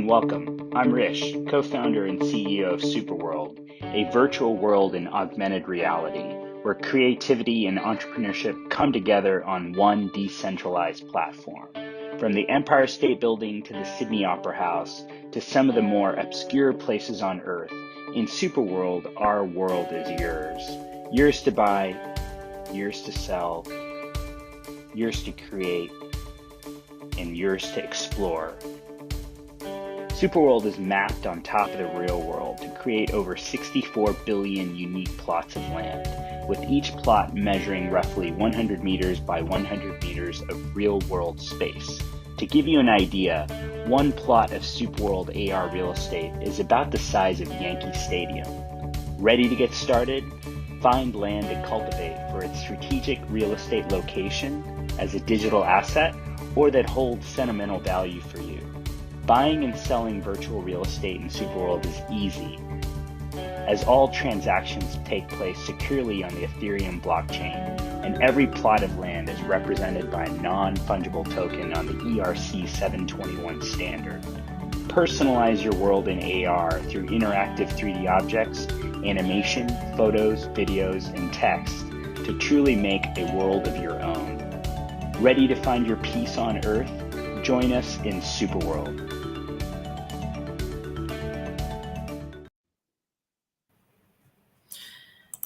welcome. I'm Rish, co-founder and CEO of SuperWorld, a virtual world in augmented reality where creativity and entrepreneurship come together on one decentralized platform. From the Empire State Building to the Sydney Opera House to some of the more obscure places on Earth, in SuperWorld, our world is yours. Yours to buy, yours to sell, yours to create, and yours to explore. SuperWorld is mapped on top of the real world to create over 64 billion unique plots of land, with each plot measuring roughly 100 meters by 100 meters of real-world space. To give you an idea, one plot of SuperWorld AR real estate is about the size of Yankee Stadium. Ready to get started? Find land to cultivate for its strategic real estate location as a digital asset or that holds sentimental value for you. Buying and selling virtual real estate in SuperWorld is easy, as all transactions take place securely on the Ethereum blockchain, and every plot of land is represented by a non-fungible token on the ERC 721 standard. Personalize your world in AR through interactive 3D objects, animation, photos, videos, and text to truly make a world of your own. Ready to find your peace on Earth? Join us in SuperWorld.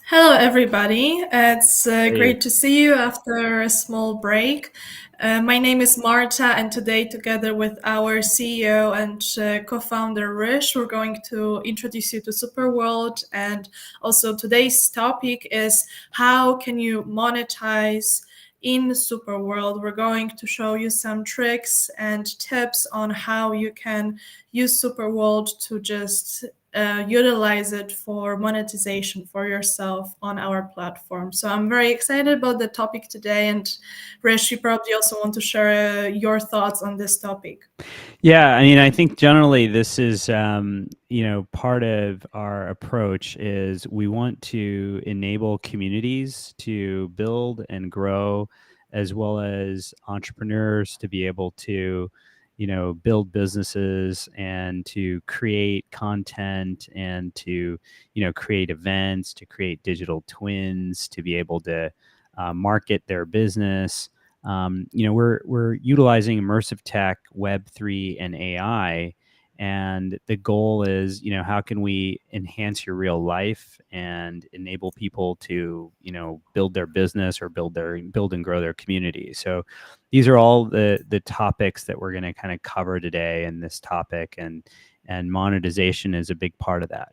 Hello, everybody. It's great to see you after a small break. My name is Marta, and today, together with our CEO and co-founder Rish, we're going to introduce you to SuperWorld. And also today's topic is how can you monetize in SuperWorld. We're going to show you some tricks and tips on how you can use SuperWorld to just utilize it for monetization for yourself on our platform. So I'm very excited about the topic today. And Rish, you probably also want to share your thoughts on this topic. Yeah, I mean, I think generally this is, part of our approach is we want to enable communities to build and grow, as well as entrepreneurs to be able to, build businesses and to create content and to, create events, to create digital twins, to be able to market their business. We're utilizing immersive tech, Web3, and AI, and the goal is, how can we enhance your real life and enable people to, build their business or build and grow their community. So these are all the topics that we're going to kind of cover today in this topic, and monetization is a big part of that.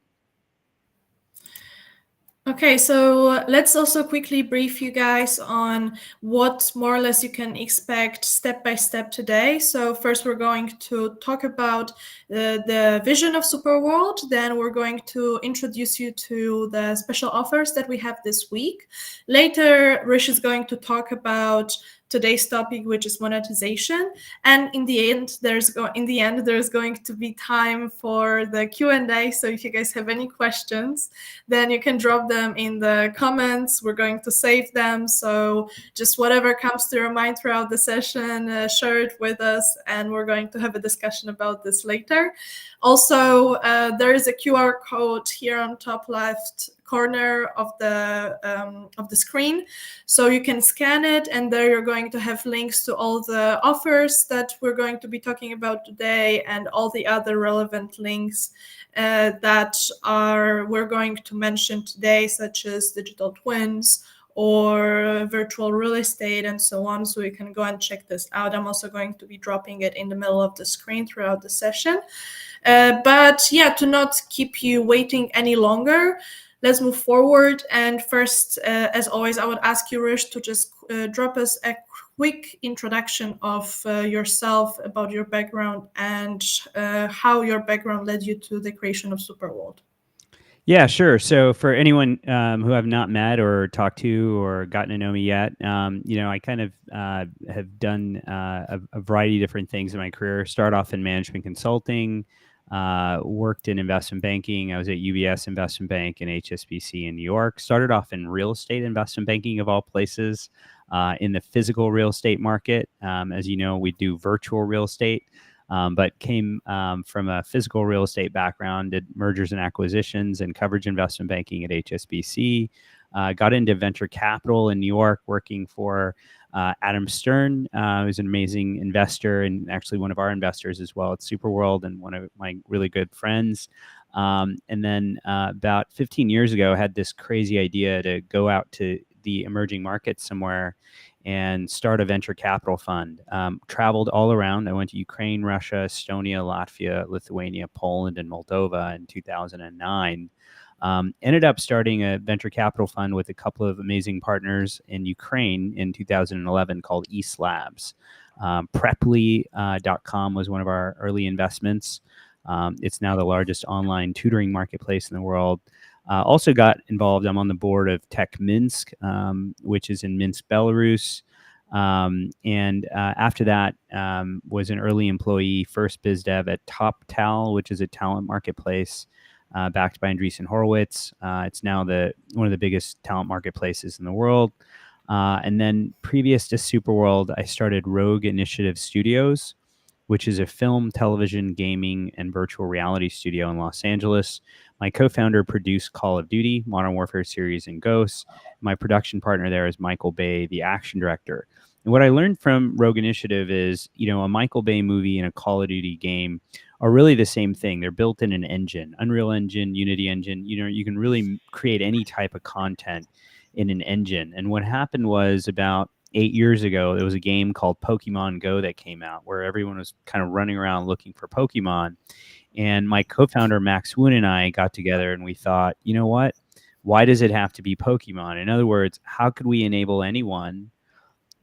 Okay, so let's also quickly brief you guys on what more or less you can expect step by step today. So first we're going to talk about the vision of SuperWorld. Then we're going to introduce you to the special offers that we have this week. Later, Rish is going to talk about today's topic, which is monetization. And in the end, there's going to be time for the Q&A. So if you guys have any questions, then you can drop them in the comments. We're going to save them. So just whatever comes to your mind throughout the session, share it with us, and we're going to have a discussion about this later. Also, there is a QR code here on top left corner of the screen, so you can scan it, and there you're going to have links to all the offers that we're going to be talking about today and all the other relevant links that we're going to mention today, such as digital twins or virtual real estate and so on. So you can go and check this out. I'm also going to be dropping it in the middle of the screen throughout the session. But yeah, to not keep you waiting any longer, let's move forward. And first, as always, I would ask you, Rish, to just drop us a quick introduction of yourself, about your background, and how your background led you to the creation of SuperWorld. Yeah, sure. So for anyone who I've not met or talked to or gotten to know me yet, I kind of have done a variety of different things in my career. Start off in management consulting, worked in investment banking. I was at UBS Investment Bank and HSBC in New York. Started off in real estate investment banking, of all places, in the physical real estate market. As you know, we do virtual real estate. but came from a physical real estate background, did mergers and acquisitions and coverage investment banking at HSBC. Got into venture capital in New York, working for Adam Stern, who's an amazing investor and actually one of our investors as well at SuperWorld and one of my really good friends. And then about 15 years ago, I had this crazy idea to go out to the emerging markets somewhere and start a venture capital fund. Traveled all around. I went to Ukraine, Russia, Estonia, Latvia, Lithuania, Poland, and Moldova in 2009. Ended up starting a venture capital fund with a couple of amazing partners in Ukraine in 2011 called East Labs. Preply.com was one of our early investments. It's now the largest online tutoring marketplace in the world. Also got involved. I'm on the board of Tech Minsk, which is in Minsk, Belarus. And after that, was an early employee, first biz dev at TopTal, which is a talent marketplace backed by Andreessen Horowitz. It's now one of the biggest talent marketplaces in the world. And then previous to SuperWorld, I started Rogue Initiative Studios, which is a film, television, gaming, and virtual reality studio in Los Angeles. My co-founder produced Call of Duty, Modern Warfare series, and Ghosts. My production partner there is Michael Bay, the action director. And what I learned from Rogue Initiative is, a Michael Bay movie and a Call of Duty game are really the same thing. They're built in an engine, Unreal Engine, Unity Engine. You can really create any type of content in an engine. And what happened was about 8 years ago, there was a game called Pokemon Go that came out where everyone was kind of running around looking for Pokemon. And my co-founder, Max Woon, and I got together and we thought, you know what? Why does it have to be Pokemon? In other words, how could we enable anyone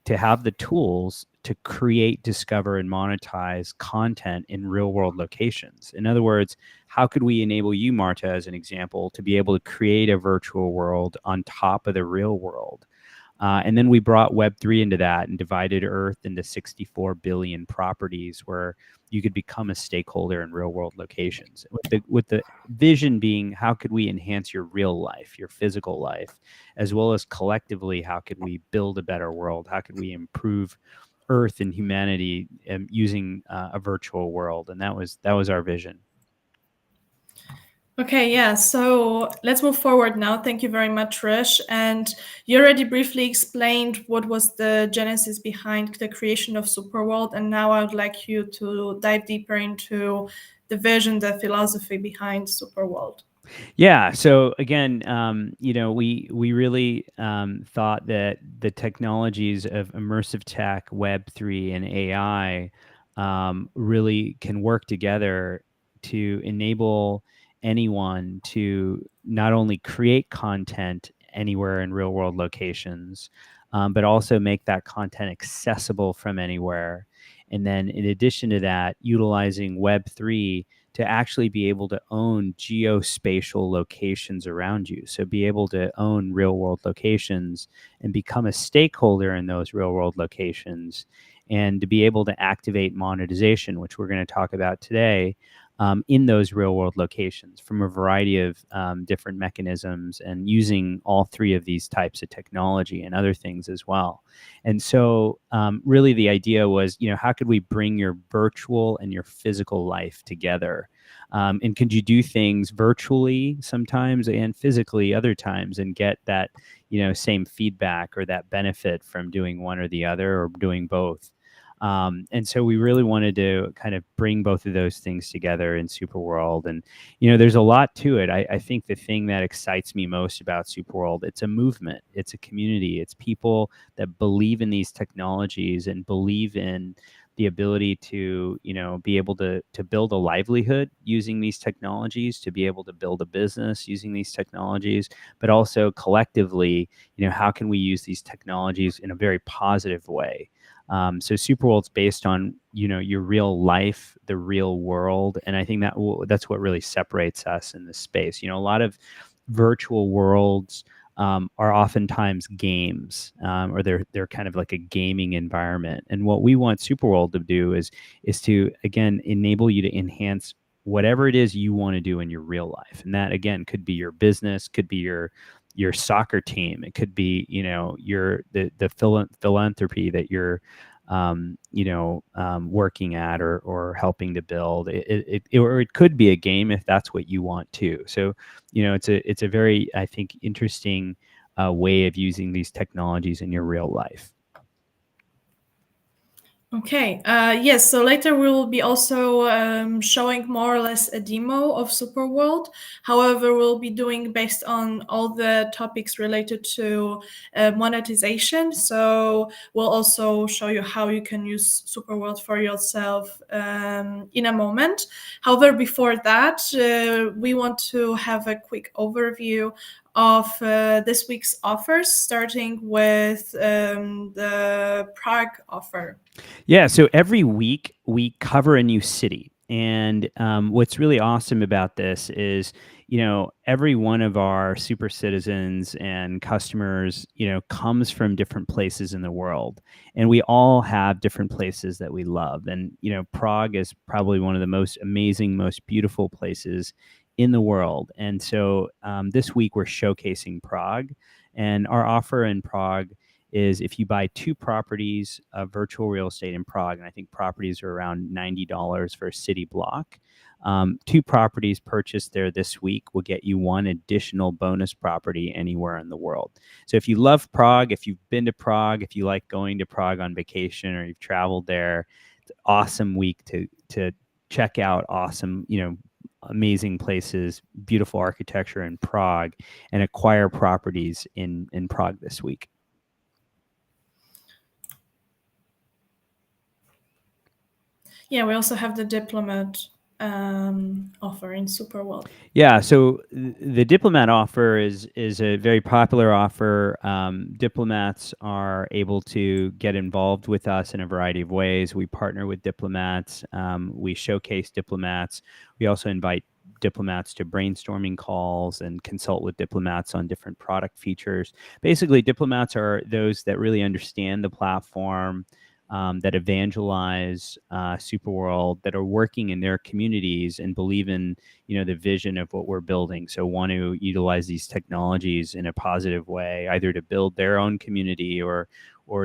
to have the tools to create, discover, and monetize content in real-world locations? In other words, how could we enable you, Marta, as an example, to be able to create a virtual world on top of the real world? And then we brought Web3 into that and divided Earth into 64 billion properties where you could become a stakeholder in real world locations. With the vision being, how could we enhance your real life, your physical life, as well as collectively, how could we build a better world? How could we improve Earth and humanity using a virtual world? And that was our vision. Okay, yeah, so let's move forward now. Thank you very much, Rish. And you already briefly explained what was the genesis behind the creation of SuperWorld. And now I would like you to dive deeper into the vision, the philosophy behind SuperWorld. Yeah. So again, we really thought that the technologies of immersive tech, Web3, and AI really can work together to enable anyone to not only create content anywhere in real world locations, but also make that content accessible from anywhere. And then in addition to that, utilizing Web3 to actually be able to own geospatial locations around you. So be able to own real world locations and become a stakeholder in those real world locations, and to be able to activate monetization, which we're going to talk about today, in those real world locations from a variety of different mechanisms, and using all three of these types of technology and other things as well. And so really the idea was, how could we bring your virtual and your physical life together? And could you do things virtually sometimes and physically other times and get that, same feedback or that benefit from doing one or the other or doing both? And so we really wanted to kind of bring both of those things together in SuperWorld. And, there's a lot to it. I think the thing that excites me most about SuperWorld, it's a movement, it's a community, it's people that believe in these technologies and believe in the ability to, be able to build a livelihood using these technologies, to be able to build a business using these technologies, but also collectively, how can we use these technologies in a very positive way? So SuperWorld's based on, your real life, the real world. And I think that's what really separates us in this space. A lot of virtual worlds are oftentimes games, or they're kind of like a gaming environment. And what we want SuperWorld to do is to, again, enable you to enhance whatever it is you want to do in your real life. And that, again, could be your business, could be your soccer team. It could be, the philanthropy that you're working at or helping to build. Or it could be a game if that's what you want to. So, it's a very, I think, interesting way of using these technologies in your real life. Okay, yes, so later we will be also showing more or less a demo of SuperWorld. However, we'll be doing based on all the topics related to monetization. So we'll also show you how you can use SuperWorld for yourself in a moment. However, before that, we want to have a quick overview of this week's offers, starting with the Prague offer. Yeah, so every week we cover a new city. And what's really awesome about this is, every one of our super citizens and customers, comes from different places in the world. And we all have different places that we love. And, Prague is probably one of the most amazing, most beautiful places in the world. And so this week we're showcasing Prague. And our offer in Prague is if you buy 2 properties of virtual real estate in Prague, and I think properties are around $90 for a city block. 2 properties purchased there this week will get you 1 additional bonus property anywhere in the world. So if you love Prague, if you've been to Prague, if you like going to Prague on vacation or you've traveled there, it's an awesome week to check out awesome, amazing places, beautiful architecture in Prague, and acquire properties in Prague this week. Yeah, we also have the Diplomat offer in SuperWorld. Yeah, so the Diplomat offer is a very popular offer. Diplomats are able to get involved with us in a variety of ways. We partner with diplomats. We showcase diplomats. We also invite diplomats to brainstorming calls and consult with diplomats on different product features. Basically, diplomats are those that really understand the platform, that evangelize SuperWorld, that are working in their communities and believe in the vision of what we're building. So want to utilize these technologies in a positive way, either to build their own community or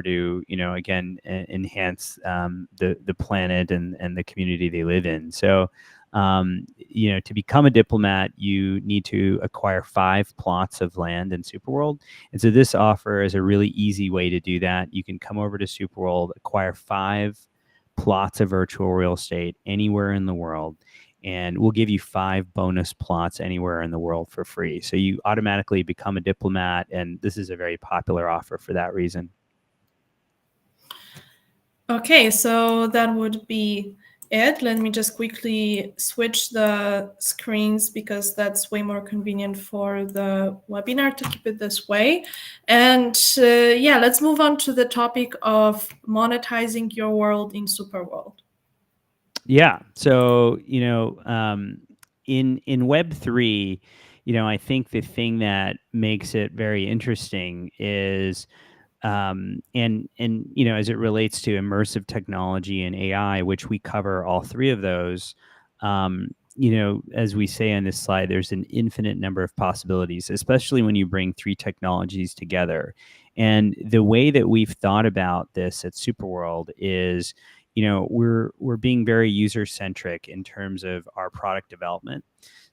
to again enhance the planet and the community they live in. So to become a diplomat, you need to acquire 5 plots of land in SuperWorld. And so this offer is a really easy way to do that. You can come over to SuperWorld, acquire 5 plots of virtual real estate anywhere in the world, and we'll give you 5 bonus plots anywhere in the world for free. So you automatically become a diplomat, and this is a very popular offer for that reason. Okay, so that would be it. Let me just quickly switch the screens because that's way more convenient for the webinar to keep it this way. And yeah, let's move on to the topic of monetizing your world in SuperWorld. Yeah. So, in Web3, I think the thing that makes it very interesting is and as it relates to immersive technology and AI, which we cover all 3 of those, as we say on this slide, there's an infinite number of possibilities, especially when you bring 3 technologies together. And the way that we've thought about this at SuperWorld is, we're being very user-centric in terms of our product development.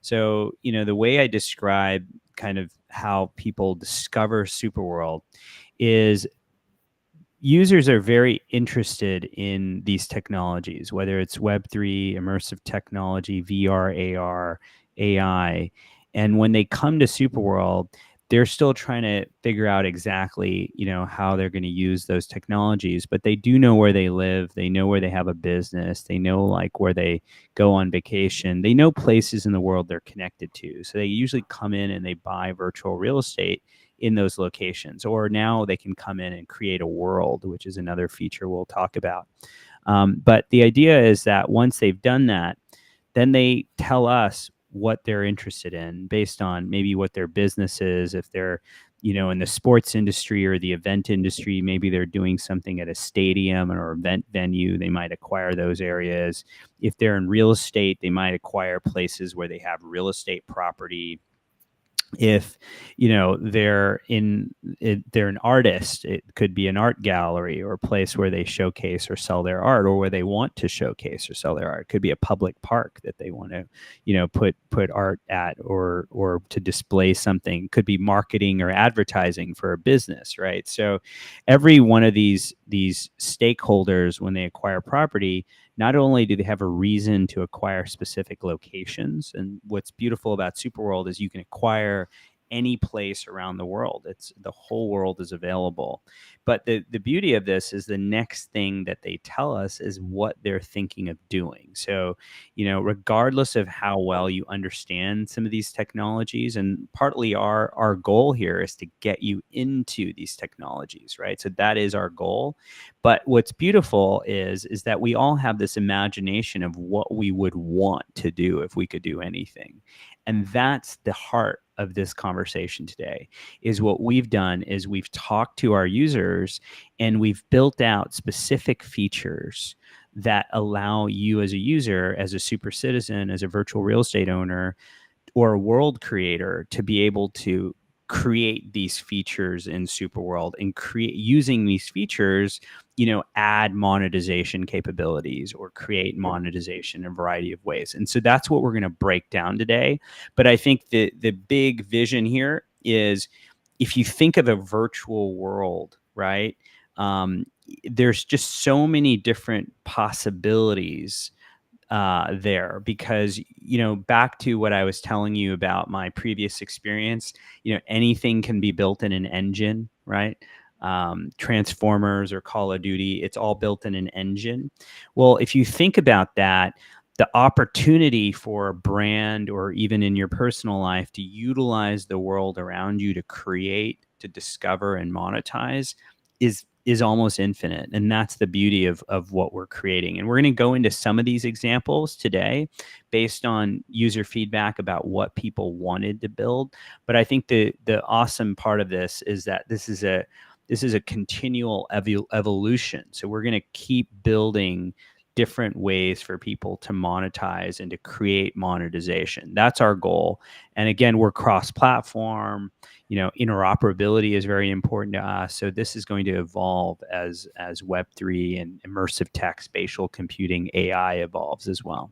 So, the way I describe kind of how people discover SuperWorld is users are very interested in these technologies, whether it's Web3, immersive technology, VR, AR, AI. And when they come to SuperWorld, they're still trying to figure out exactly, how they're going to use those technologies, but they do know where they live. They know where they have a business. They know like where they go on vacation. They know places in the world they're connected to. So they usually come in and they buy virtual real estate in those locations, or now they can come in and create a world, which is another feature we'll talk about. But the idea is that once they've done that, then they tell us what they're interested in based on maybe what their business is. If they're, in the sports industry or the event industry, maybe they're doing something at a stadium or event venue, they might acquire those areas. If they're in real estate, they might acquire places where they have real estate property. if they're an artist, it could be an art gallery or a place where they showcase or sell their art, or where they want to showcase or sell their art. It could be a public park that they want to put art at, or to display something. It could be marketing or advertising for a business, right? So every one of these stakeholders, when they acquire property, not only do they have a reason to acquire specific locations, and what's beautiful about SuperWorld is you can acquire any place around the world. It's the whole world is available. But the beauty of this is the next thing that they tell us is what they're thinking of doing. So, regardless of how well you understand some of these technologies, and partly our goal here is to get you into these technologies, right? So that is our goal. But what's beautiful is that we all have this imagination of what we would want to do if we could do anything. And that's the heart of this conversation today. Is what we've done is we've talked to our users, and we've built out specific features that allow you as a user, as a super citizen, as a virtual real estate owner, or a world creator, to be able to create these features in SuperWorld, and using these features, add monetization capabilities or create monetization in a variety of ways. And so that's what we're going to break down today. But I think the big vision here is, if you think of a virtual world, right? There's just so many different possibilities there, because back to what I was telling you about my previous experience, anything can be built in an engine, right? Transformers or Call of Duty, it's all built in an engine. Well, if you think about that, the opportunity for a brand, or even in your personal life, to utilize the world around you to create, to discover, and monetize is almost infinite. And that's the beauty of what we're creating. And we're going to go into some of these examples today based on user feedback about what people wanted to build. But I think the awesome part of this is that this is a continual evolution. So we're going to keep building different ways for people to monetize and to create monetization. That's our goal. And again, we're cross-platform. Interoperability is very important to us. So this is going to evolve as Web3 and immersive tech, spatial computing, AI evolves as well.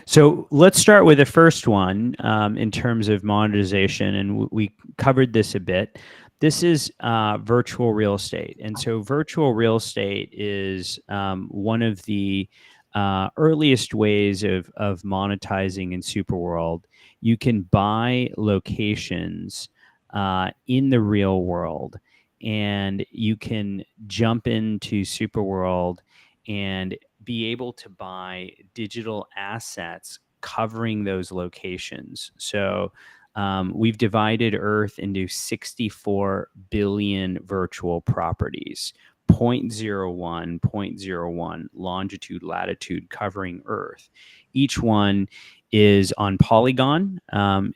So let's start with the first one in terms of monetization, and we covered this a bit. This is virtual real estate. And so virtual real estate is one of the earliest ways of monetizing in SuperWorld. You can buy locations in the real world, and you can jump into SuperWorld and be able to buy digital assets covering those locations. So we've divided Earth into 64 billion virtual properties, 0.01, 0.01 longitude, latitude covering Earth. Each one is on Polygon.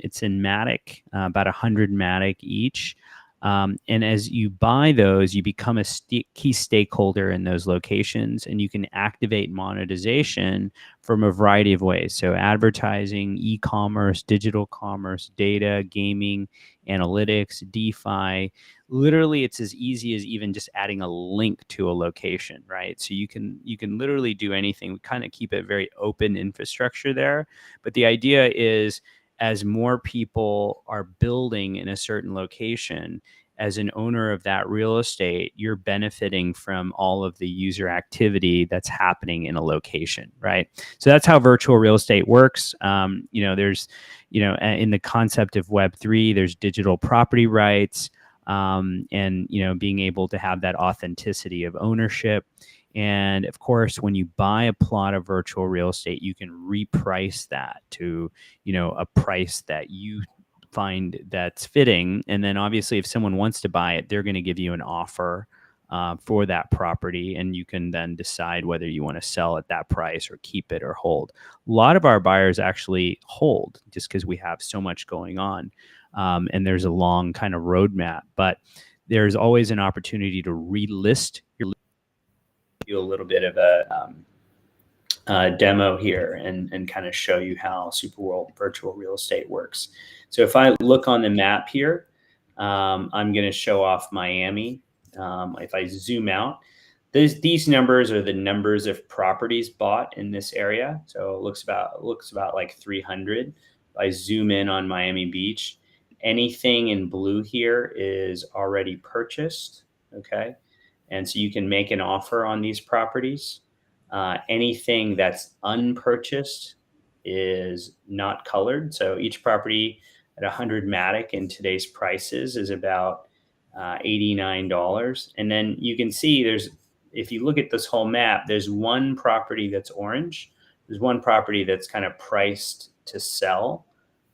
It's in Matic, about 100 Matic each. And as you buy those, you become a key stakeholder in those locations, and you can activate monetization from a variety of ways. So advertising, e-commerce, digital commerce, data, gaming, analytics, DeFi. Literally, it's as easy as even just adding a link to a location, right? So you can literally do anything. We kind of keep it very open infrastructure there. But the idea is, as more people are building in a certain location, as an owner of that real estate, you're benefiting from all of the user activity that's happening in a location, right? So that's how virtual real estate works. There's, in the concept of Web3, there's digital property rights, and, being able to have that authenticity of ownership. And of course, when you buy a plot of virtual real estate, you can reprice that to, a price that you find that's fitting. And then obviously, if someone wants to buy it, they're going to give you an offer for that property. And you can then decide whether you want to sell at that price or keep it or hold. A lot of our buyers actually hold, just because we have so much going on. And there's a long kind of roadmap. But there's always an opportunity to relist your, a little bit of demo here and kind of show you how SuperWorld virtual real estate works. So if I look on the map here, I'm going to show off Miami. If I zoom out, these numbers are the numbers of properties bought in this area. So it looks about like 300. If I zoom in on Miami Beach, anything in blue here is already purchased. Okay. And so you can make an offer on these properties. Anything that's unpurchased is not colored. So each property at 100 Matic in today's prices is about $89. And then you can see if you look at this whole map, there's one property that's orange. There's one property that's kind of priced to sell.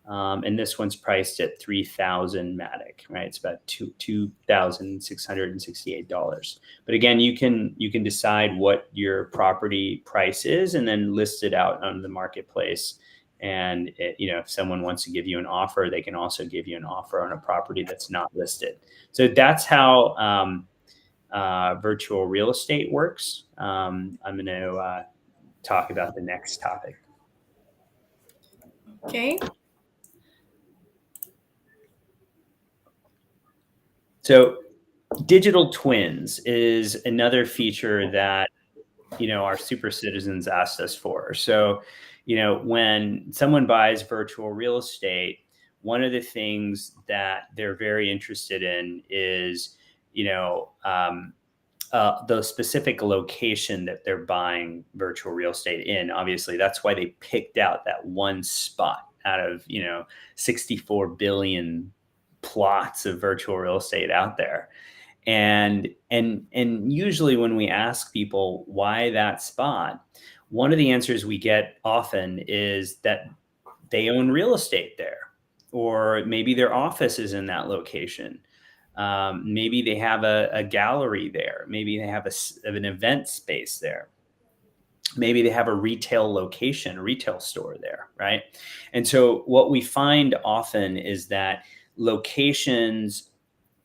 And this one's priced at 3,000 Matic, right? It's about $2,668. But again, you can decide what your property price is and then list it out on the marketplace. And if someone wants to give you an offer, they can also give you an offer on a property that's not listed. So that's how virtual real estate works. I'm going to talk about the next topic. Okay. So digital twins is another feature that, our super citizens asked us for. So, when someone buys virtual real estate, one of the things that they're very interested in is, the specific location that they're buying virtual real estate in. Obviously, that's why they picked out that one spot out of, 64 billion plots of virtual real estate out there. And usually when we ask people why that spot, one of the answers we get often is that they own real estate there, or maybe their office is in that location. Maybe they have a gallery there. Maybe they have an event space there. Maybe they have a retail location, a retail store there, right? And so what we find often is that locations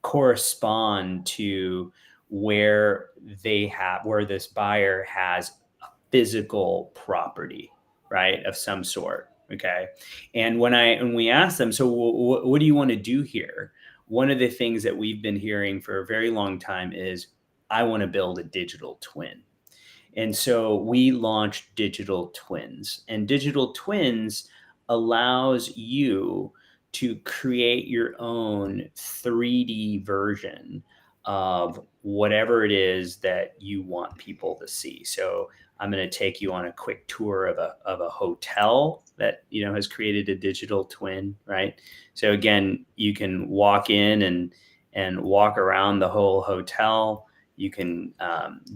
correspond to where this buyer has a physical property, right, of some sort. Okay. And when we ask them, so what do you want to do here? One of the things that we've been hearing for a very long time is, I want to build a digital twin. And so we launched Digital Twins, and Digital Twins allows you to create your own 3D version of whatever it is that you want people to see. So I'm going to take you on a quick tour of a hotel that, has created a digital twin, right? So again, you can walk in and walk around the whole hotel. You can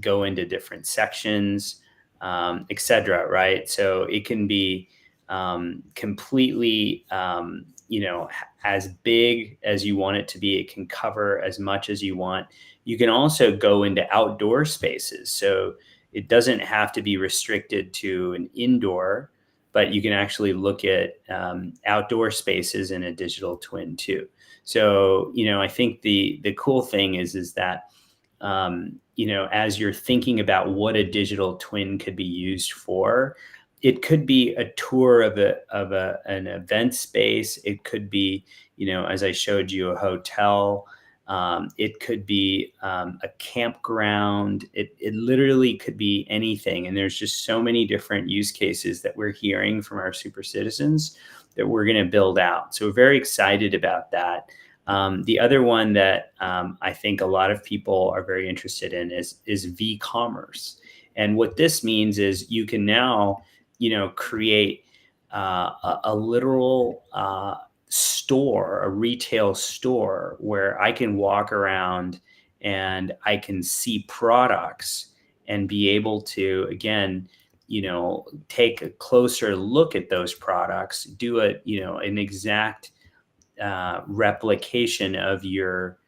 go into different sections, et cetera, right? So it can be completely, as big as you want it to be. It can cover as much as you want. You can also go into outdoor spaces. So it doesn't have to be restricted to an indoor, but you can actually look at outdoor spaces in a digital twin too. So, I think the cool thing is that, as you're thinking about what a digital twin could be used for, it could be a tour of an event space. It could be, as I showed you, a hotel. It could be a campground. It literally could be anything. And there's just so many different use cases that we're hearing from our super citizens that we're going to build out. So we're very excited about that. The other one that I think a lot of people are very interested in is v-commerce. And what this means is you can now, create a literal store, a retail store, where I can walk around and I can see products and be able to, again, take a closer look at those products, do an exact replication of your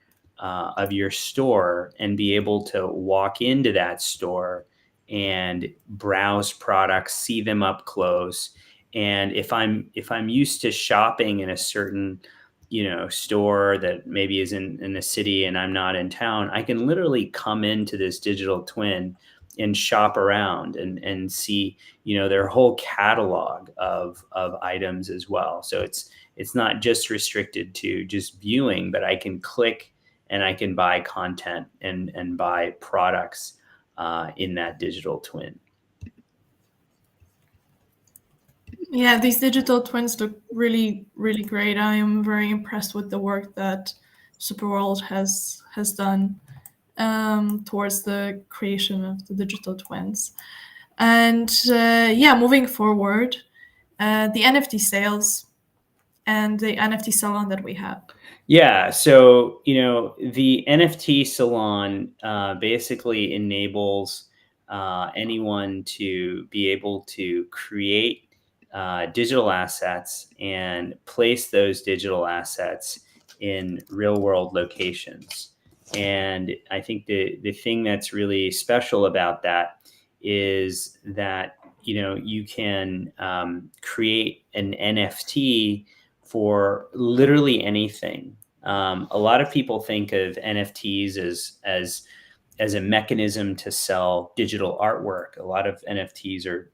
store, and be able to walk into that store and browse products, see them up close. And if I'm used to shopping in a certain store that maybe is in the city and I'm not in town, I can literally come into this digital twin and shop around and see, their whole catalog of items as well. So it's not just restricted to just viewing, but I can click and I can buy content and buy products in that digital twin. Yeah, these digital twins look really, really great. I am very impressed with the work that SuperWorld has done towards the creation of the digital twins. And moving forward, the NFT sales and the NFT salon that we have. Yeah, so the NFT salon basically enables anyone to be able to create digital assets and place those digital assets in real world locations. And I think the thing that's really special about that is that you can create an NFT for literally anything. A lot of people think of NFTs as a mechanism to sell digital artwork. A lot of NFTs are,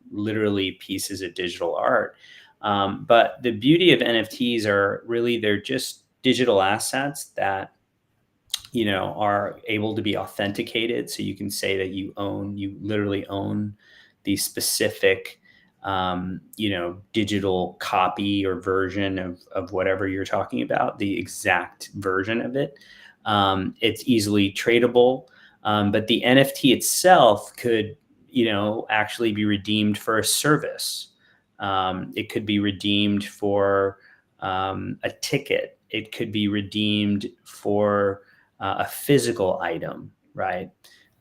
literally pieces of digital art. But the beauty of NFTs are really, they're just digital assets that, are able to be authenticated. So you can say that you literally own the specific, digital copy or version of whatever you're talking about, the exact version of it. It's easily tradable, but the NFT itself could, actually be redeemed for a service. It could be redeemed for a ticket. It could be redeemed for a physical item, right?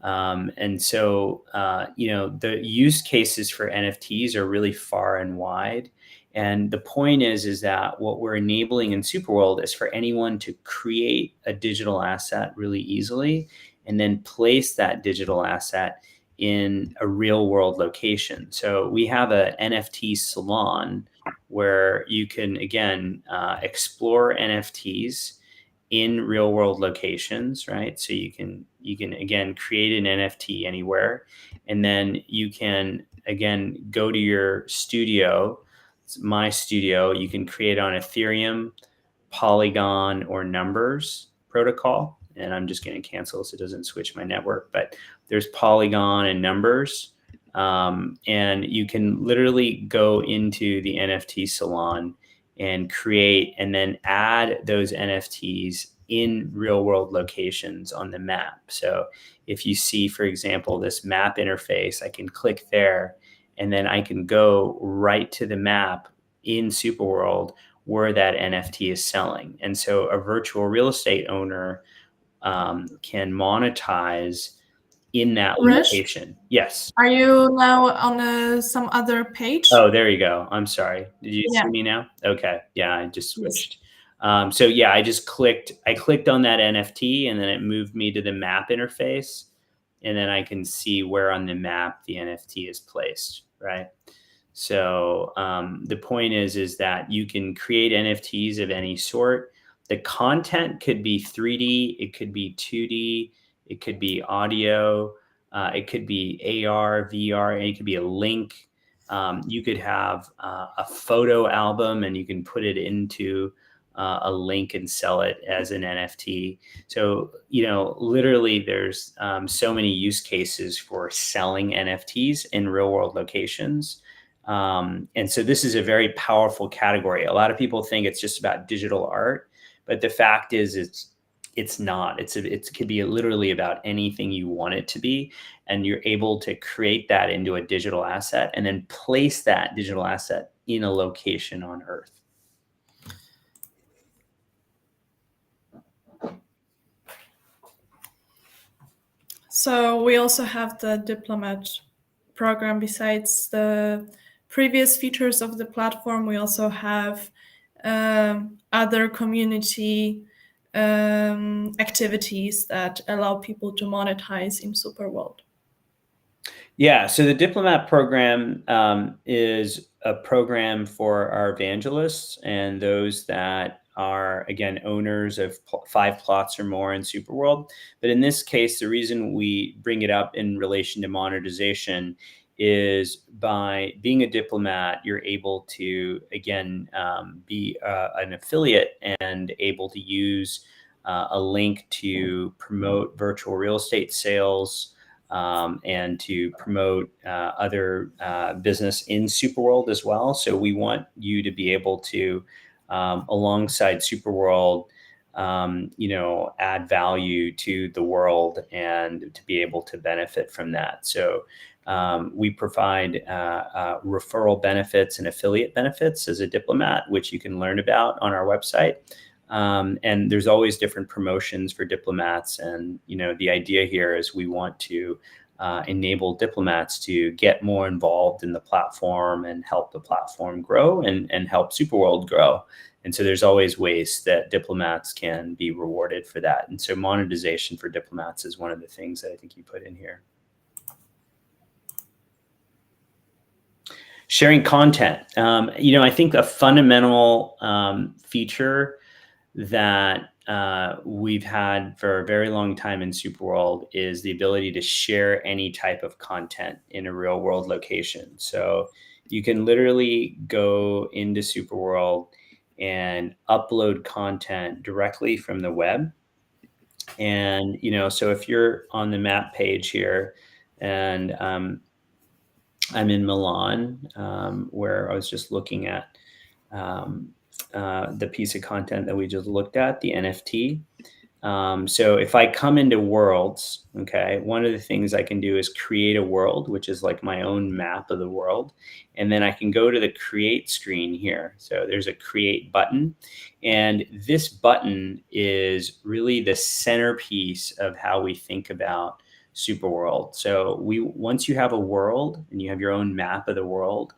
And so, the use cases for NFTs are really far and wide. And the point is that what we're enabling in SuperWorld is for anyone to create a digital asset really easily and then place that digital asset in a real world location. So we have a NFT salon where you can, again, explore NFTs in real world locations, right? So you can again create an NFT anywhere, and then you can again go to your studio. It's my studio. You can create on Ethereum, Polygon, or Numbers protocol. And I'm just going to cancel so it doesn't switch my network. But there's Polygon and Numbers, and you can literally go into the NFT salon and create and then add those NFTs in real world locations on the map. So if you see, for example, this map interface, I can click there and then I can go right to the map in SuperWorld where that NFT is selling. And so a virtual real estate owner can monetize in that location. Yes. Are you now on some other page? Oh, there you go. I'm sorry. Did you see me now? Okay. Yeah, I just switched. Yes. So yeah, I clicked on that NFT and then it moved me to the map interface. And then I can see where on the map the NFT is placed, right? So the point is that you can create NFTs of any sort. The content could be 3D, it could be 2D, it could be audio, it could be AR, VR, and it could be a link. You could have a photo album and you can put it into a link and sell it as an NFT. So, literally there's so many use cases for selling NFTs in real world locations. And so this is a very powerful category. A lot of people think it's just about digital art, but the fact is it's not. It could be literally about anything you want it to be, and you're able to create that into a digital asset and then place that digital asset in a location on Earth. So we also have the Diplomat program. Besides the previous features of the platform, we also have other community activities that allow people to monetize in SuperWorld. Yeah, so the Diplomat program is a program for our evangelists and those that are, again, owners of 5 plots or more in SuperWorld. But in this case, the reason we bring it up in relation to monetization is by being a diplomat, you're able to, again, be an affiliate and able to use a link to promote virtual real estate sales, and to promote other business in SuperWorld as well. So we want you to be able to, alongside SuperWorld, add value to the world and to be able to benefit from that. So we provide referral benefits and affiliate benefits as a diplomat, which you can learn about on our website. And there's always different promotions for diplomats. And, the idea here is we want to enable diplomats to get more involved in the platform and help the platform grow and help SuperWorld grow. And so there's always ways that diplomats can be rewarded for that. And so monetization for diplomats is one of the things that I think you put in here. Sharing content. I think a fundamental feature that we've had for a very long time in SuperWorld is the ability to share any type of content in a real world location. So you can literally go into SuperWorld and upload content directly from the web. And, so if you're on the map page here, and I'm in Milan, where I was just looking at the piece of content that we just looked at, the NFT. So if I come into worlds, okay, one of the things I can do is create a world, which is like my own map of the world. And then I can go to the create screen here. So there's a create button. And this button is really the centerpiece of how we think about SuperWorld. So once you have a world and you have your own map of the world,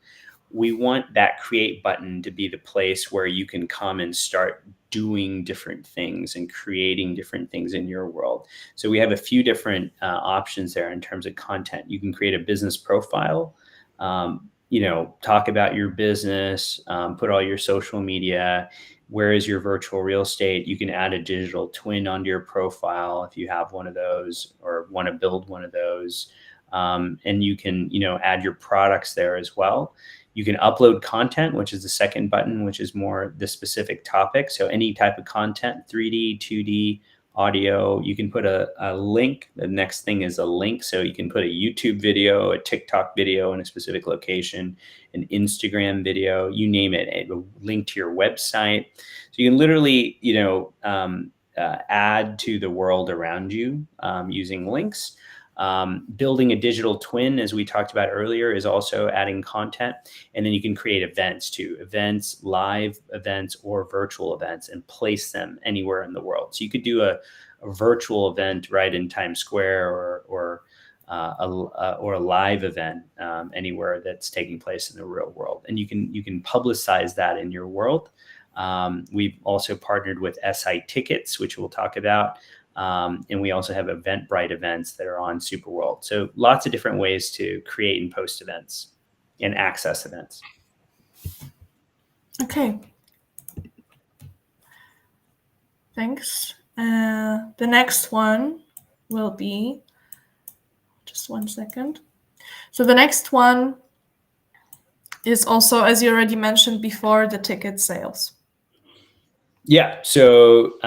we want that create button to be the place where you can come and start doing different things and creating different things in your world. So we have a few different options there in terms of content. You can create a business profile, talk about your business, put all your social media. Where is your virtual real estate? You can add a digital twin onto your profile if you have one of those or want to build one of those. And you can, add your products there as well. You can upload content, which is the second button, which is more the specific topic. So any type of content, 3D, 2D, audio, you can put a link. The next thing is a link. So you can put a YouTube video, a TikTok video in a specific location, an Instagram video, you name it, a link to your website. So you can literally, add to the world around you using links. Building a digital twin, as we talked about earlier, is also adding content. And then you can create events too, live events or virtual events, and place them anywhere in the world. So you could do a virtual event right in Times Square or a live event anywhere that's taking place in the real world. And you can publicize that in your world. We've also partnered with SI Tickets, which we'll talk about. And we also have Eventbrite events that are on SuperWorld. So lots of different ways to create and post events and access events. Okay. Thanks. The next one will be, just one second. So the next one is also, as you already mentioned before, the ticket sales. Yeah, so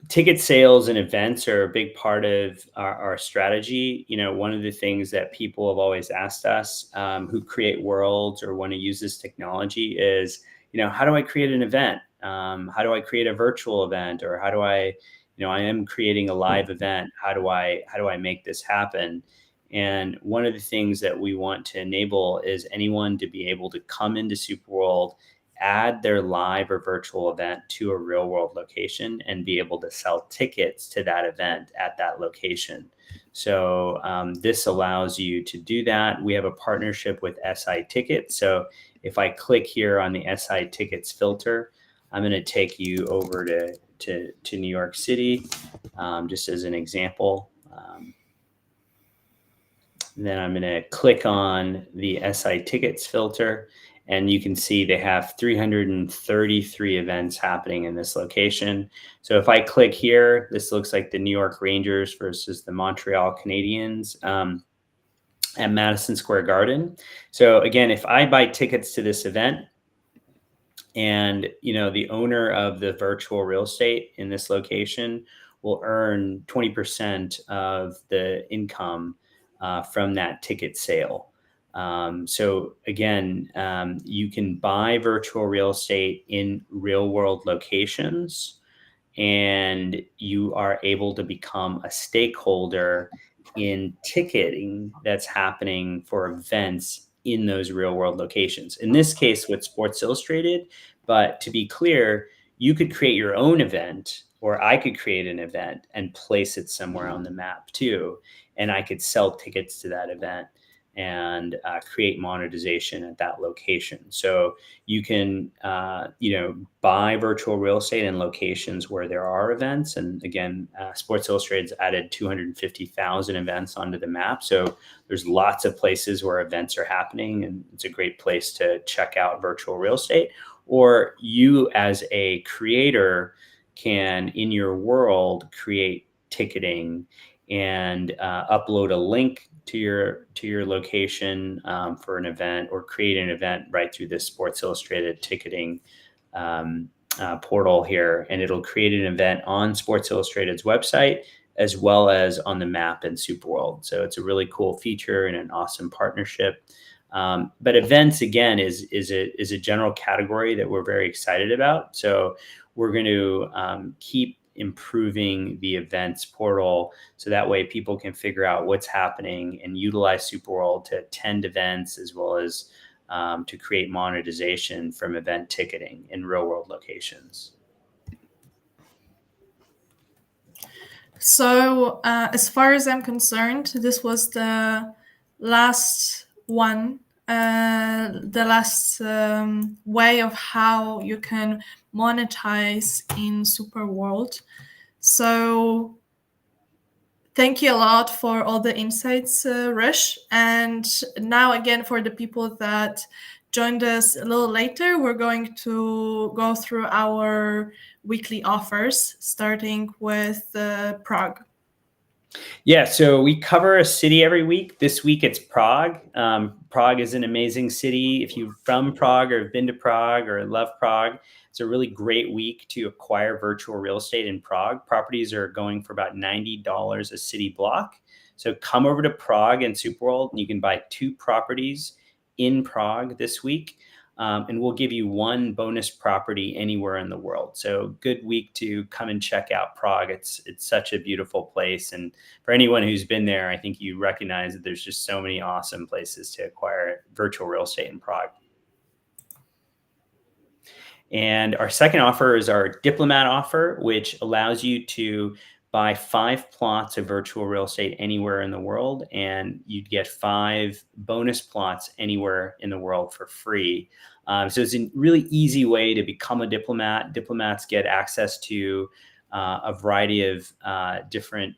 ticket sales and events are a big part of our strategy. One of the things that people have always asked us who create worlds or want to use this technology is, how do I create an event? How do I create a virtual event? Or how do I am creating a live event. How do I make this happen? And one of the things that we want to enable is anyone to be able to come into SuperWorld, add their live or virtual event to a real world location, and be able to sell tickets to that event at that location. So this allows you to do that. We have a partnership with SI Tickets. So if I click here on the SI Tickets filter, I'm going to take you over to New York City, just as an example. Then I'm going to click on the SI Tickets filter, And you can see they have 333 events happening in this location. So if I click here, this looks like the New York Rangers versus the Montreal Canadiens at Madison Square Garden. So again, if I buy tickets to this event, and the owner of the virtual real estate in this location will earn 20% of the income from that ticket sale. So again, you can buy virtual real estate in real world locations, and you are able to become a stakeholder in ticketing that's happening for events in those real world locations. In this case with Sports Illustrated, but to be clear, you could create your own event, or I could create an event and place it somewhere on the map too. And I could sell tickets to that event and create monetization at that location. So you can, buy virtual real estate in locations where there are events. And again, Sports Illustrated's added 250,000 events onto the map. So there's lots of places where events are happening, and it's a great place to check out virtual real estate. Or you as a creator can, in your world, create ticketing and upload a link to your location for an event, or create an event right through this Sports Illustrated ticketing portal here, and it'll create an event on Sports Illustrated's website as well as on the map in SuperWorld. So it's a really cool feature and an awesome partnership. But events, again, is a general category that we're very excited about. So we're going to keep improving the events portal, so that way people can figure out what's happening and utilize SuperWorld to attend events, as well as to create monetization from event ticketing in real world locations. So as far as I'm concerned, this was the last one, the last way of how you can monetize in SuperWorld. So thank you a lot for all the insights, Rush. And now again, for the people that joined us a little later, we're going to go through our weekly offers, starting with Prague. Yeah, so we cover a city every week. This week it's Prague. Prague is an amazing city. If you're from Prague or have been to Prague or love Prague, it's a really great week to acquire virtual real estate in Prague. Properties are going for about $90 a city block. So come over to Prague and SuperWorld, and you can buy 2 properties in Prague this week. And we'll give you 1 bonus property anywhere in the world. So good week to come and check out Prague. It's such a beautiful place. And for anyone who's been there, I think you recognize that there's just so many awesome places to acquire virtual real estate in Prague. And our second offer is our Diplomat offer, which allows you to buy 5 plots of virtual real estate anywhere in the world, and you'd get 5 bonus plots anywhere in the world for free. So it's a really easy way to become a diplomat. Diplomats get access to a variety of different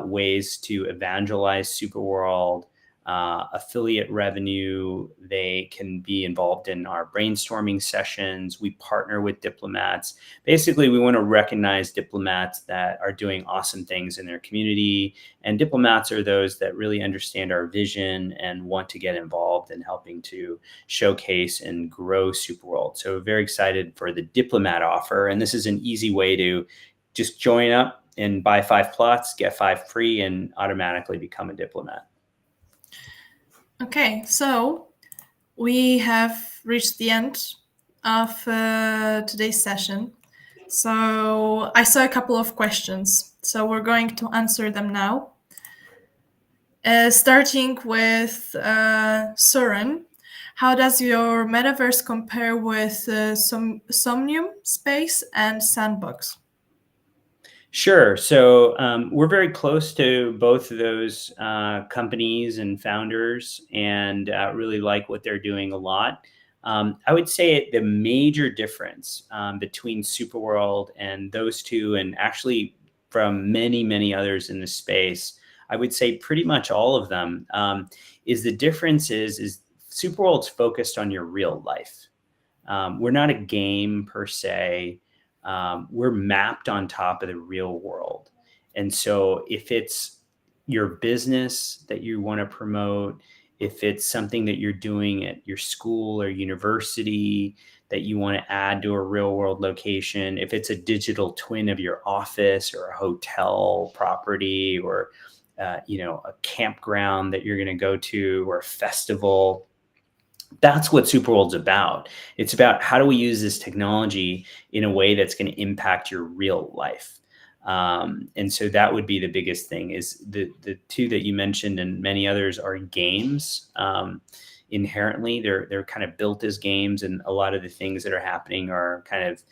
ways to evangelize SuperWorld, affiliate revenue. They can be involved in our brainstorming sessions. We partner with diplomats. Basically, we want to recognize diplomats that are doing awesome things in their community. And diplomats are those that really understand our vision and want to get involved in helping to showcase and grow SuperWorld. So very excited for the Diplomat offer. And this is an easy way to just join up and buy 5 plots, get 5 free, and automatically become a diplomat. Okay, so we have reached the end of today's session. So I saw a couple of questions, so we're going to answer them now. Starting with Søren, how does your metaverse compare with Somnium Space and Sandbox? Sure. So we're very close to both of those companies and founders, and really like what they're doing a lot. I would say the major difference between SuperWorld and those two, and actually from many, many others in the space, I would say pretty much all of them, is the difference is SuperWorld's focused on your real life. We're not a game per se. We're mapped on top of the real world. And so if it's your business that you want to promote, if it's something that you're doing at your school or university that you want to add to a real world location, if it's a digital twin of your office or a hotel property or a campground that you're going to go to or a festival, that's what SuperWorld's about. It's about how do we use this technology in a way that's going to impact your real life. And so that would be the biggest thing. Is the two that you mentioned and many others are games. Inherently, they're kind of built as games, and a lot of the things that are happening are kind of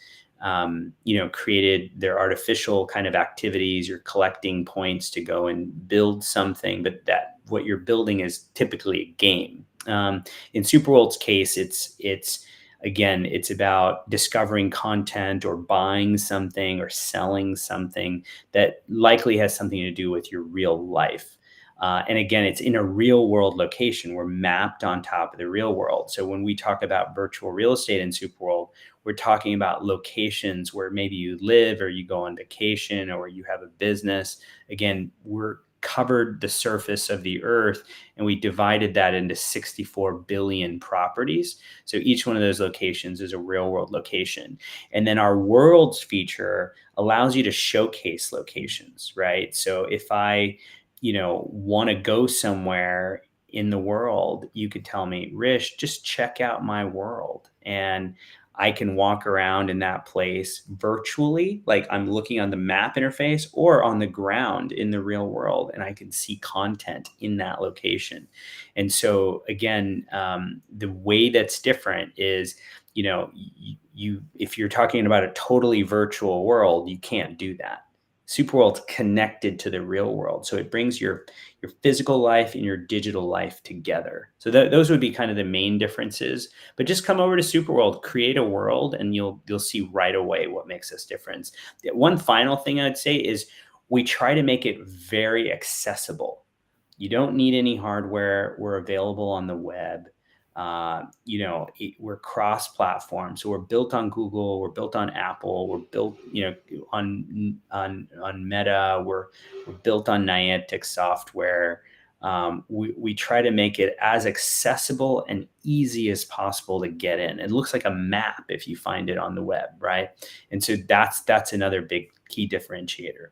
created. They're artificial kind of activities. You're collecting points to go and build something, but that what you're building is typically a game. In SuperWorld's case, it's about discovering content or buying something or selling something that likely has something to do with your real life. And again, it's in a real world location. We're mapped on top of the real world. So when we talk about virtual real estate in SuperWorld, we're talking about locations where maybe you live or you go on vacation or you have a business. Again, we're covered the surface of the earth and we divided that into 64 billion properties. So each one of those locations is a real world location. And then our worlds feature allows you to showcase locations, right? So if I, want to go somewhere in the world, you could tell me, Rish, just check out my world. And I can walk around in that place virtually, like I'm looking on the map interface or on the ground in the real world, and I can see content in that location. And so again, the way that's different is, if you're talking about a totally virtual world, you can't do that. SuperWorld's connected to the real world. So it brings your physical life and your digital life together. So those would be kind of the main differences. But just come over to SuperWorld, create a world, and you'll see right away what makes us different. One final thing I'd say is we try to make it very accessible. You don't need any hardware. We're available on the web. We're cross-platform. So we're built on Google, we're built on Apple, we're built, on Meta, we're built on Niantic software. We try to make it as accessible and easy as possible to get in. It looks like a map if you find it on the web, right? And so that's another big key differentiator.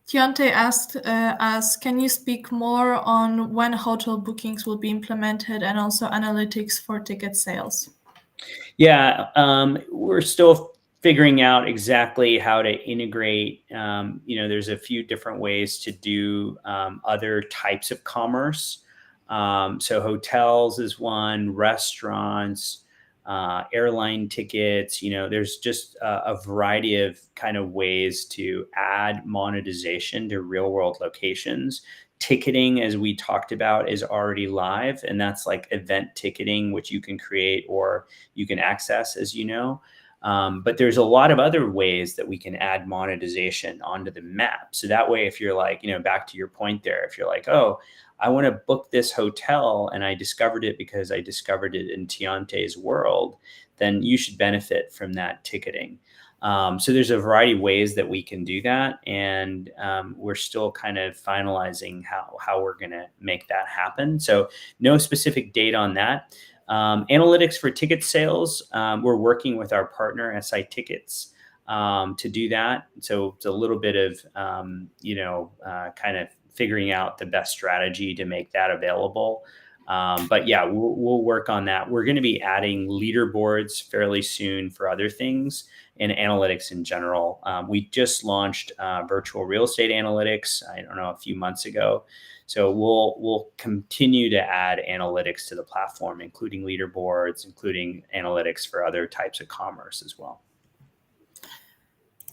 Deontay asked us, can you speak more on when hotel bookings will be implemented and also analytics for ticket sales? Yeah, we're still figuring out exactly how to integrate. There's a few different ways to do other types of commerce. So hotels is one, restaurants, airline tickets, there's just a variety of kind of ways to add monetization to real world locations. Ticketing, as we talked about, is already live, and that's like event ticketing, which you can create or you can access, as you know. But there's a lot of other ways that we can add monetization onto the map. So that way, if you're like, back to your point there, if you're like, oh, I want to book this hotel and I discovered it because I discovered it in Deontay's world, then you should benefit from that ticketing. So there's a variety of ways that we can do that. And we're still kind of finalizing how we're going to make that happen. So no specific date on that. Analytics for ticket sales, we're working with our partner, SI Tickets, to do that. So it's a little bit of, kind of figuring out the best strategy to make that available. But yeah, we'll work on that. We're going to be adding leaderboards fairly soon for other things and analytics in general. We just launched virtual real estate analytics, I don't know, a few months ago. So we'll continue to add analytics to the platform, including leaderboards, including analytics for other types of commerce as well.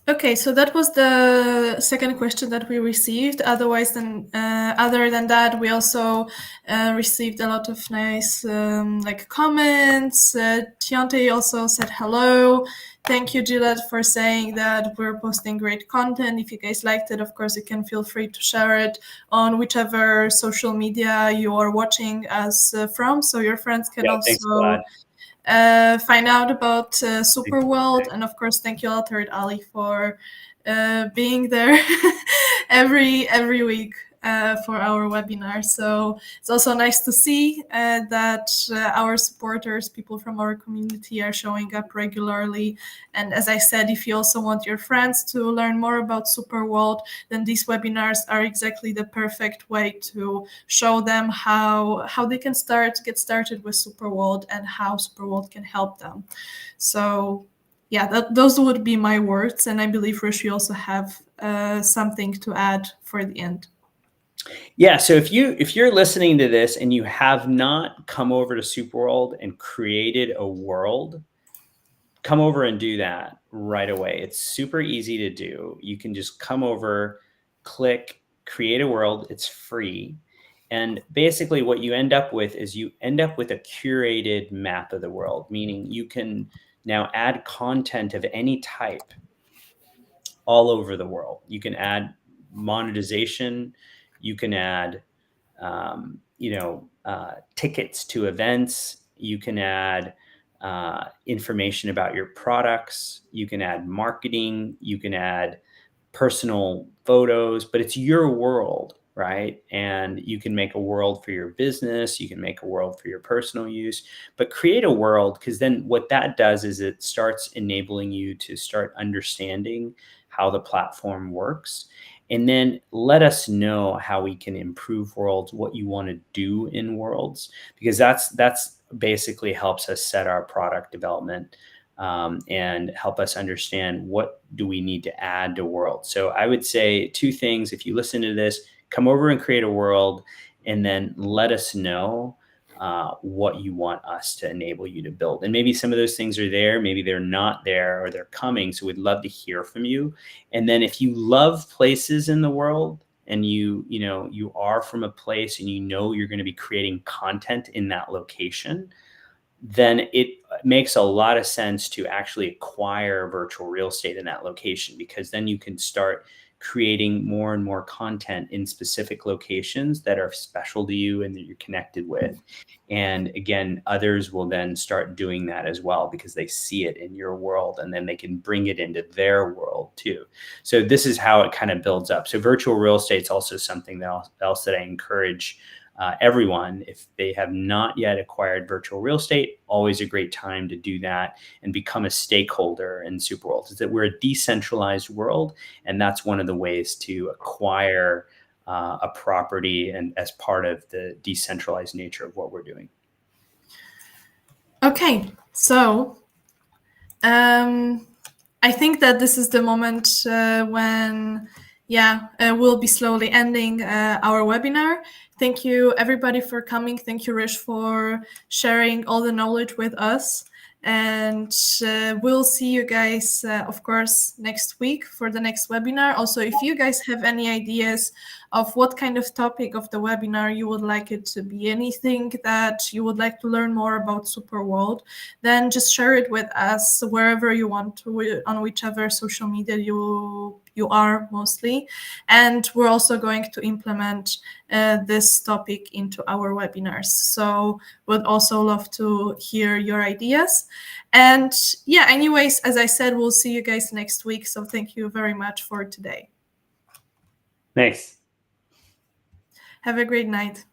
Okay, so that was the second question that we received. Other than that, we also received a lot of nice comments. Deontay also said hello Thank you, Gillette, for saying that we're posting great content. If you guys liked it, of course, you can feel free to share it on whichever social media you are watching us from, so your friends can also find out about SuperWorld. And of course, thank you, Altered Ali, for being there every week for our webinar. So it's also nice to see that our supporters, people from our community, are showing up regularly. And as I said, if you also want your friends to learn more about SuperWorld, then these webinars are exactly the perfect way to show them how they can get started with SuperWorld and how SuperWorld can help them. So yeah, those would be my words. And I believe, Rishi, you also have something to add for the end. Yeah, so if you're listening to this and you have not come over to SuperWorld and created a world, come over and do that right away. It's super easy to do. You can just come over, click, create a world. It's free. And basically what you end up with is you end up with a curated map of the world, meaning you can now add content of any type all over the world. You can add monetization. You can add, tickets to events. You can add information about your products. You can add marketing. You can add personal photos, but it's your world, right? And you can make a world for your business. You can make a world for your personal use, but create a world, because then what that does is it starts enabling you to start understanding how the platform works. And then let us know how we can improve worlds, what you want to do in worlds, because that's basically helps us set our product development and help us understand what do we need to add to worlds. So I would say two things. If you listen to this, come over and create a world, and then let us know what you want us to enable you to build. And maybe some of those things are there, maybe they're not there, or they're coming. So we'd love to hear from you. And then if you love places in the world, and you are from a place and you're going to be creating content in that location, then it makes a lot of sense to actually acquire virtual real estate in that location, because then you can start creating more and more content in specific locations that are special to you and that you're connected with. And again, others will then start doing that as well, because they see it in your world and then they can bring it into their world too. So this is how it kind of builds up. So virtual real estate is also something else that I encourage everyone, if they have not yet acquired virtual real estate, always a great time to do that and become a stakeholder in SuperWorld. Is that we're a decentralized world, and that's one of the ways to acquire a property, and as part of the decentralized nature of what we're doing. Okay, so I think that this is the moment when we'll be slowly ending our webinar. Thank you, everybody, for coming. Thank you, Rish, for sharing all the knowledge with us. And we'll see you guys, of course, next week for the next webinar. Also, if you guys have any ideas of what kind of topic of the webinar you would like it to be, anything that you would like to learn more about SuperWorld, then just share it with us wherever you want to, on whichever social media you are mostly. And we're also going to implement this topic into our webinars. So would also love to hear your ideas. And yeah, anyways, as I said, we'll see you guys next week. So thank you very much for today. Thanks. Have a great night.